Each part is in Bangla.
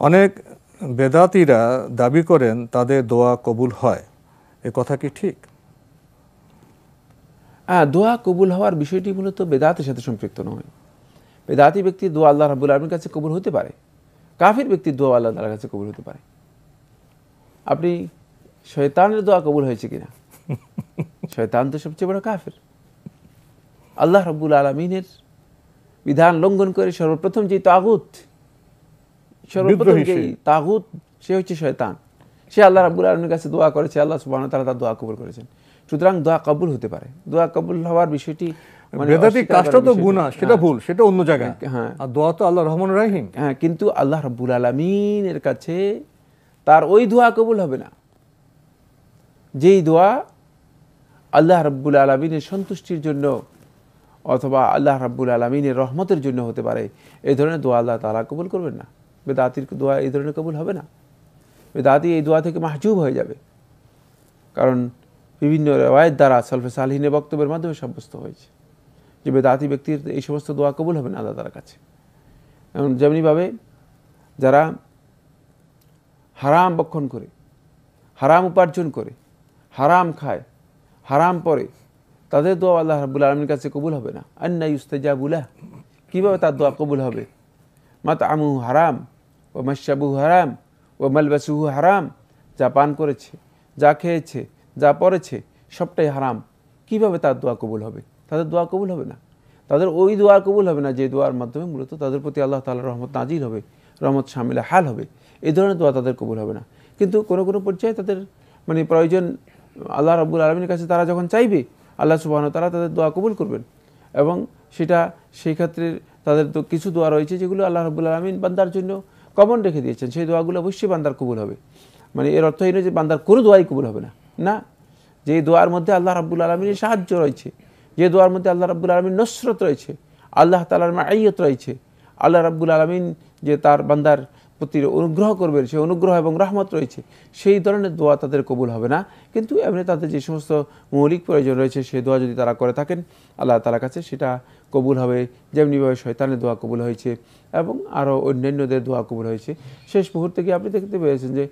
অনেক বেদাতীরা দাবি করেন তাদের দোয়া কবুল হয়, এ কথা কি ঠিক? দোয়া কবুল হওয়ার বিষয়টি মূলত বেদাতের সাথে সম্পৃক্ত নয়। বেদাতি ব্যক্তির দোয়া আল্লাহ রাব্বুল আলামিনের কাছে কবুল হতে পারে, কাফির ব্যক্তির দোয়া আল্লাহ তাআলার কাছে কবুল হতে পারে। আপনি শয়তানের দোয়া কবুল হয়েছে কিনা? শয়তান তো সবচেয়ে বড় কাফির। আল্লাহ রাব্বুল আলামিনের বিধান লঙ্ঘন করে সর্বপ্রথম যে তাগুত, সে হচ্ছে শয়তান। সে আল্লাহ রাব্বুল আলামিনের কাছে দোয়া করেছে, আল্লাহ সুবহানাহু ওয়া তাআলা তার দোয়া কবুল করেছেন। সুতরাং দোয়া কবুল হতে পারে। দোয়া কবুল হওয়ার বিষয়টি বেদাতি কাজটা তো গুনাহ, সেটা ভুল, সেটা অন্য জায়গায়। হ্যাঁ, আর দোয়া তো আল্লাহর রহমানুর রহিম। হ্যাঁ, কিন্তু আল্লাহ রাব্বুল আলামিনের কাছে তার ওই দোয়া কবুল হবে না যেই দোয়া আল্লাহ রাব্বুল আলামিনের সন্তুষ্টির জন্য অথবা আল্লাহ রাব্বুল আলামিনের রহমতের জন্য হতে পারে। এই ধরনের দোয়া আল্লাহ তাআলা কবুল করবেন না। বেদাতির দোয়া এই ধরনের কবুল হবে না। বেদাতি এই দোয়া থেকে মাহজুব হয়ে যাবে, কারণ বিভিন্ন রিওয়ায়াত দ্বারা সালফে সালিহিনের বক্তব্যের মাধ্যমে সাব্যস্ত হয়েছে যে বেদাতি ব্যক্তির এই সমস্ত দোয়া কবুল হবে না আল্লাহ তাআলার কাছে। যেমনিভাবে যারা হারাম ভক্ষণ করে, হারাম উপার্জন করে, হারাম খায়, হারাম পরে, তাদের দোয়া আল্লাহ রাব্বুল আলামিনের কাছে কবুল হবে না। আন্না ইউস্তাজাবু লাহ, কীভাবে তার দোয়া কবুল হবে? মাতআমুহু হারাম ওয়া মাশরাবুহু হারাম ওয়া মালবাসুহু হারাম, যা পান করেছে, যা খেয়েছে, যা পরেছে সবটাই হারাম, কিভাবে তার দোয়া কবুল হবে? তাদের দোয়া কবুল হবে না। তাদের ওই দোয়া কবুল হবে না যে দোয়ার মাধ্যমে মূলত তাদের প্রতি আল্লাহ তাআলার রহমত নাজিল হবে, রহমত শামিলা হাল হবে। এই ধরনের দোয়া তাদের কবুল হবে না। কিন্তু কোনো কোনো পর্যায়ে তাদের প্রয়োজন আল্লাহ রাব্বুল আলামিনের কাছে তারা যখন চাইবে, আল্লাহ সুবহানাহু ওয়া তাআলা তাদের দোয়া কবুল করবেন। এবং সেই ক্ষেত্রে তাদের তো কিছু দোয়া রয়েছে যেগুলো আল্লাহ রাব্বুল আলামিন বান্দার জন্য কমন রেখে দিয়েছেন, সেই দোয়াগুলো অবশ্যই বান্দার কবুল হবে। এর অর্থ এই নয় যে বান্দার কোনো দোয়াই কবুল হবে না। না, যে দোয়ার মধ্যে আল্লাহ রাব্বুল আলামিনের সাহায্য রয়েছে, যে দোয়ার মধ্যে আল্লাহ রাব্বুল আলামিন নসরত রয়েছে, আল্লাহ তাআলার মাইয়ত রয়েছে, আল্লাহ রাব্বুল আলামিন যে তার বান্দার প্রতি অনুগ্রহ করবেন, সেই অনুগ্রহ এবং রহমত রয়েছে, সেই ধরনের দোয়া তাদের কবুল হবে না। কিন্তু এমনি তাদের যে সমস্ত মৌলিক প্রয়োজন রয়েছে সেই দোয়া যদি তারা করে থাকেন আল্লাহ তাআলার কাছে সেটা কবুল হবে। যেমনিভাবে শয়তানের দোয়া কবুল হয়েছে এবং আরও অন্যান্যদের দোয়া কবুল হয়েছে। শেষ মুহূর্তে গিয়ে আপনি দেখতে পেয়েছেন যে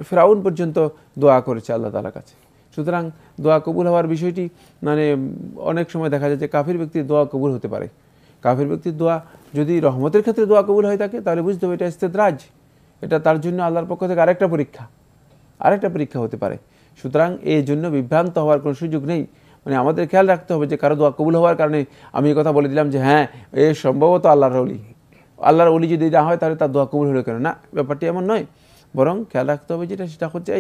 ফিরআউন পর্যন্ত দোয়া করেছে আল্লাহ তাআলার কাছে। সুতরাং দোয়া কবুল হওয়ার বিষয়টি অনেক সময় দেখা যায় যে কাফির ব্যক্তির দোয়া কবুল হতে পারে। কাফির ব্যক্তির দোয়া যদি রহমতের ক্ষেত্রে দোয়া কবুল হয়ে থাকে তাহলে বুঝতে হবে এটা ইস্তেদরাজ, এটা তার জন্য আল্লাহর পক্ষ থেকে আরেকটা পরীক্ষা হতে পারে। সুতরাং এই জন্য বিভ্রান্ত হওয়ার কোনো সুযোগ নেই। আমাদের খেয়াল রাখতে হবে যে কারো দোয়া কবুল হওয়ার কারণে আমি এই কথা বলে দিলাম যে হ্যাঁ এ সম্ভবত আল্লাহর ওলি যদি না হয় তাহলে তার দোয়া কবুল হলো কেন? না, ব্যাপারটি এমন নয়। বরং খেয়াল রাখতে হবে সেটা হচ্ছে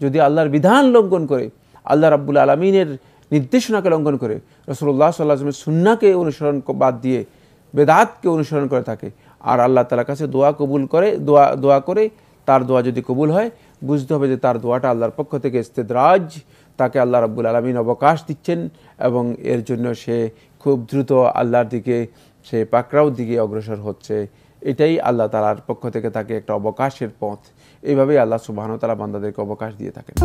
যদি আল্লাহর বিধান লঙ্ঘন করে, আল্লাহ রাব্বুল আলামিনের নির্দেশনাকে লঙ্ঘন করে, রাসূলুল্লাহ সাল্লাল্লাহু আলাইহি ওয়াসাল্লামের সুন্নাহকে অনুসরণ বাদ দিয়ে বেদাতকে অনুসরণ করে থাকে আর আল্লাহ তাআলার কাছে দোয়া করে তার দোয়া যদি কবুল হয়, বুঝতে হবে যে তার দোয়াটা আল্লাহর পক্ষ থেকে ইস্তেদরাজ, তাকে আল্লাহ রাব্বুল আলামিন অবকাশ দিচ্ছেন এবং এর জন্য সে খুব দ্রুত আল্লাহর দিকে, সে পাকড়াওর দিকে অগ্রসর হচ্ছে। এটাই আল্লাহ তাআলার পক্ষ থেকে তাকে একটা অবকাশের পথ। এইভাবেই আল্লাহ সুবহানাহু ওয়া তাআলা বান্দাদেরকে অবকাশ দিয়ে থাকেন।